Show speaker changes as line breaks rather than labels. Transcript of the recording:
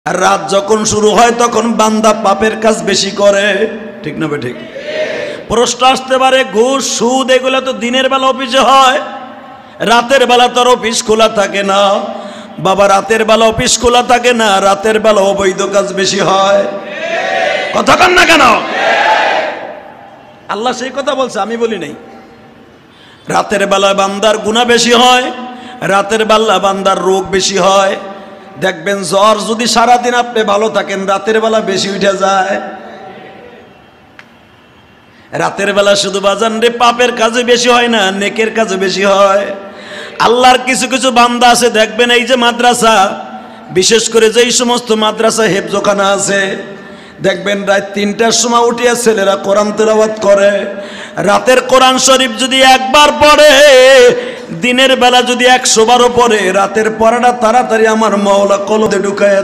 আর রাত যখন শুরু হয় তখন বান্দা পাপের কাজ বেশি করে, ঠিক না বে ঠিক? প্রশ্ন আসতে পারে ঘুষ সুদ এগুলো তো দিনের বেলা অফিসে হয়, রাতের বেলা তোর অফিস খোলা থাকে না। বাবা রাতের বেলা অফিস খোলা থাকে না, রাতের বেলা অবৈধ কাজ বেশি হয়। কথা কন না কেন? আল্লাহ সেই কথা বলছে, আমি বলি নাই। রাতের বেলা বান্দার গুনাহ বেশি হয়, রাতের বেলা বান্দার রোগ বেশি হয়। দেখবেন জ্বর যদি সারাদিন আপনি ভালো থাকেন, রাতের বেলা বেশি উঠে যায়। রাতের বেলা শুধু বাজান রে পাপের কাজে বেশি হয় না, নেকের কাজে বেশি হয়। আল্লাহর কিছু কিছু বান্দা আছে দেখবেন, এই যে মাদ্রাসা, বিশেষ করে যেই সমস্ত মাদ্রাসা হেফজখানা আছে, দেখবেন রাত ৩টার সময় উঠিয়া ছেলেরা কোরআন তেলাওয়াত করে। রাতের কোরআন শরীফ যদি একবার পড়ে, দিনের বেলা যদি ১০০ বারও পড়ে, রাতের পড়াটা তাড়াতাড়ি আমার মাওলা কলবে ঢুকায়।